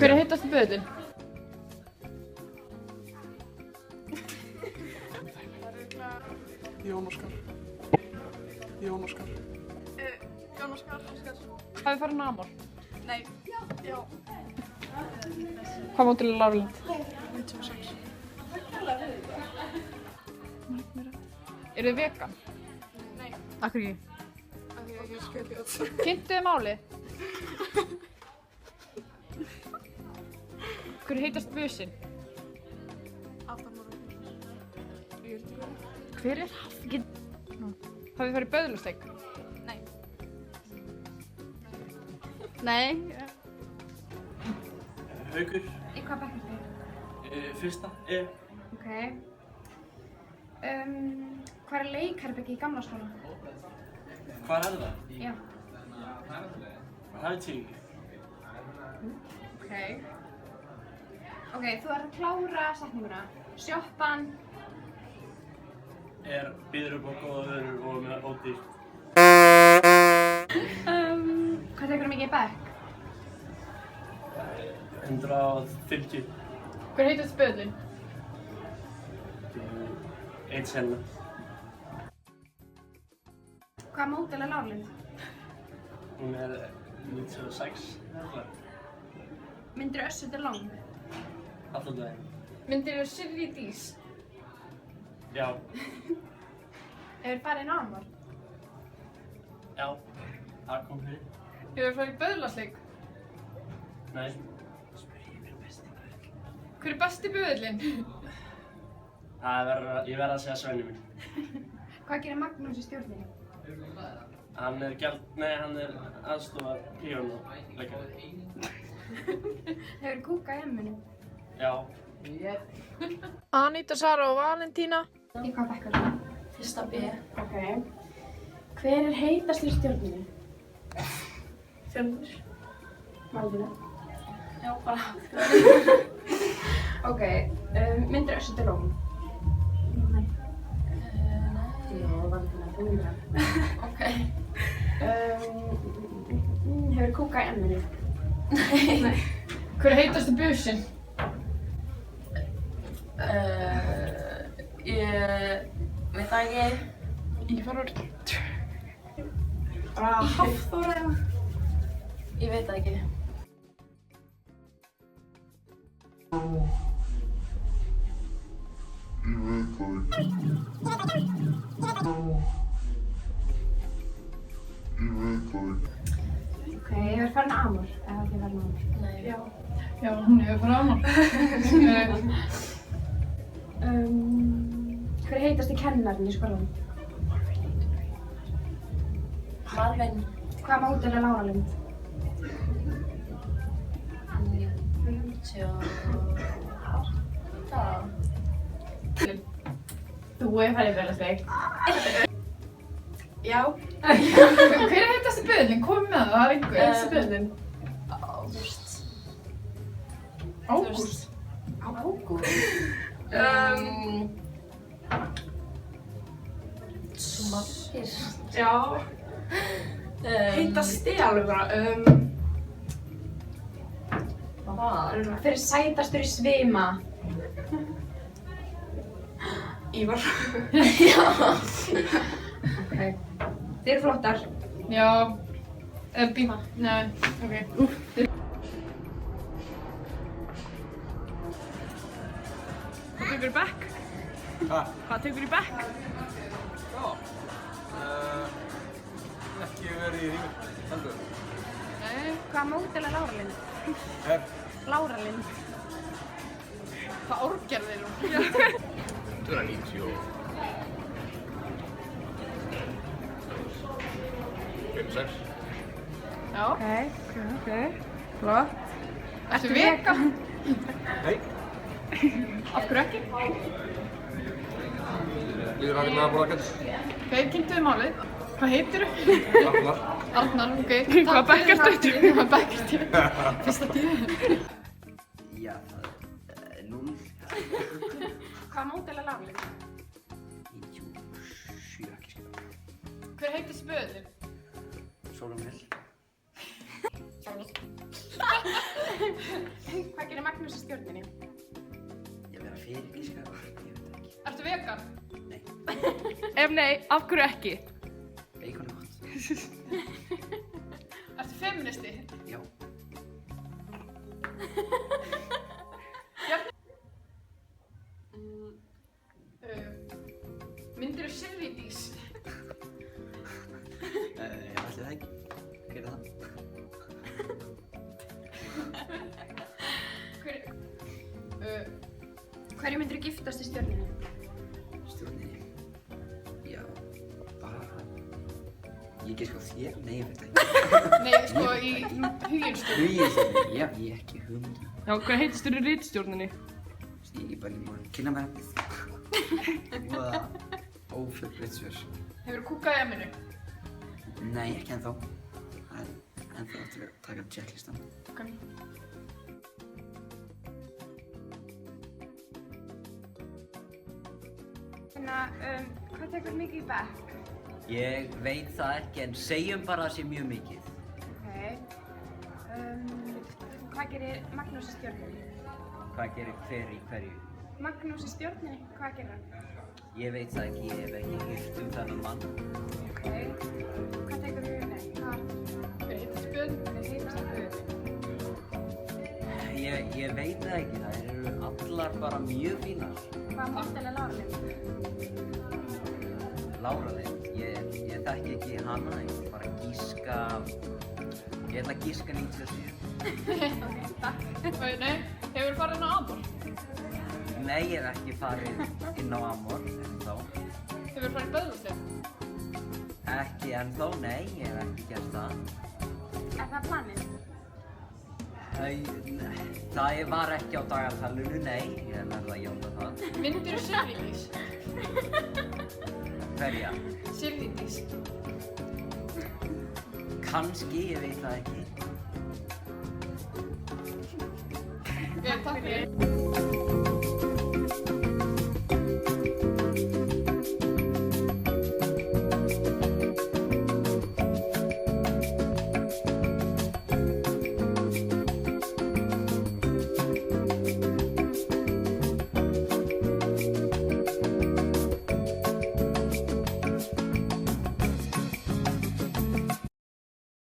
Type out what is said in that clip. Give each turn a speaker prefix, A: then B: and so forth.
A: Hver heitast böðlinn?
B: Jón Óskar. Jón Óskar.
C: Jón Óskar.
A: Hafið farið Namor?
C: Nei. Já.
A: Hvað mótil er Láralind?
C: 96.
A: Eru þið vegan?
C: Nei.
A: Akkur ekki?
C: Af því að ég skilja þetta.
A: Kynntu þið málið? Hver heitast businn?
C: Adam og Rúbin. Ég veit ekki.
A: Hver er Hafginn? Hafið farið böðlusteg?
C: Nei.
A: Nei.
D: Haukur,
E: Í hvað bekk ertu?
D: fyrsta,
E: Ok. Hvað er leikherbergi í gamla skóla?
D: Hvar er það?
E: Já.
D: Það veit ég ekki.
E: Ok. Ok, þú ert að klára setninguna. Sjoppan.
D: Býður upp á góða vörur og með ódýrt.
E: Hvað tekur mikið í bekk?
D: 150.
A: Hver heitast böðlinn?
D: Einn senna.
E: Hvað mótil er Láralind?
D: Hún 96.
E: Myndirðu Össur til Long?
D: Allan daginn.
A: Myndirðu Sirri Dís?
D: Já.
E: Hefur farið Namor?
D: Já. Það kom fyrir.
A: Hefur farið böðlasleik?
D: Nei.
A: Hver er besti böðlinn?
D: Ég verð að segja Svenni minn.
E: Hvað gerir Magnús í stjórninni?
D: Hann er aðstofar píanóleikari.
E: Hefur kúkað í emminu?
D: Já.
A: Anita, Sara og Valentína.
E: Í hvað bekk ertu?
C: Fyrsta B.
E: Ok. Hver er heitastur í stjórninni?
C: Fjölnir.
E: Valdina.
C: Já, bara.
E: Ok. Myndirðu Össur til Long?
C: Nei.
E: Já, Valdina, þú myndir það.
C: Ok.
E: Hefur kúkað í emminu?
C: Nei.
A: Hver heitast businn?
C: Ég veit það ekki.
A: Ég fara úr.
C: Bara Hafþór eða? Ég veit það ekki.
E: Ok, hefur farið Amor? Eða þið farið Amor?
C: Nei.
E: Já.
A: Já, hún hefur farið Namor.
E: Hver er heitasti kennarinn í skólanum?
C: Marvin.
E: Hvað mótil er Láralind?
C: 58.
A: Þú hefur farið böðlasleik.
C: Já.
A: Hver er heitast böðlinn? Komum með það, það er einhver heitast böðlinn.
C: Ágúst.
A: Ágúst.
C: Margir.
B: Já. Heitasti alveg bara.
E: Hver er sætastur í svima?
B: Ívar.
E: Ok. Þið eru flottar.
A: Já. Býma. Nei, ok. Hvað tekur í bekk? Hvað tekur í bekk?
B: Já. Ekki verið í rími. Heldur.
A: Nei.
E: Hvað mótil er Láralind? Láralind.
A: Hvað árgerð er hún?
F: 190 og 56.
A: Já.
E: Ok. Flott.
A: Ertu vegan?
B: Nei.
A: Af hverju ekki?
B: Líður ekki með að borða gætis.
A: Ok, kynntu þið málið. Hvað heitirðu?
B: Arnar.
A: Arnar, ok. Hvað bekk ertu? Hvað bekk ertu? Fyrsta tíu.
G: Já, það er 0.
E: Hvað mótil er Láralind?
G: 97 ekki skilja.
A: Hver heitist böðlinn?
G: Sólumil.
E: Hvað gerir Magnús í stjörnunni?
G: Ég vera fyrirgíska. Ég veit það ekki.
C: Ertu vegan?
G: Nei.
A: Ef nei, af hverju ekki?
G: Bacon er gott.
C: Ertu feministi?
G: Já.
C: Myndirðu Silvídís?
G: Ætli það ekki. Hver er það?
E: Hverju myndirðu giftast í stjörnunni?
G: Stjórninni. Já, bara... Ég giska á þér? Nei, ég veit það ekki.
C: Nei, sko í huginstöðu.
G: Huginn, já, ég ekki hugmynd.
A: Já, hvað heitist þú í ritstjórninni?
G: Ég er bara líka að kynna mér eftir. Voða ófjölbreytt svör.
C: Hefurðu kúkað í emminu?
G: Nei, ekki ennþá. Það er ennþá eftir að taka checklistan.
C: Ok.
E: Hvað tekur mikið í bekk?
G: Ég veit það ekki, en segjum bara að það sé mjög mikið.
E: Ok. Hvað gerir Magnús í stjörnunni?
G: Hvað gerir hver í hverju?
E: Magnús í stjörnunni, hvað gerir hann?
G: Ég veit það ekki, ég hef ekki hýrt þennan mann.
E: Ok. Hvað tekur nei, hvað?
C: Hver heitast Björn?
E: Hver heitast Björn?
G: Ég veit það ekki, það eru allar bara mjög fínar.
E: Hvað mótel er Lára Lind?
G: Lára Lind, ég þekki ekki hana, ég vil bara gíska... Ég ætla að gíska 97.
C: Ok, takk. Nei, hefurðu farið inn á Amor?
G: Nei, ég hef ekki farið inn á Amor ennþá.
C: Hefurðu farið í Böðlustef?
G: Ekki ennþá, nei, ég hef ekki gert það.
E: Er það planið?
G: Það var ekki á dagatalinu, nei, ég verði að játa það.
C: Myndirðu Silvídís?
G: Hverja?
C: Silvídís.
G: Kannski, ég veit það ekki.
C: Takk fyrir.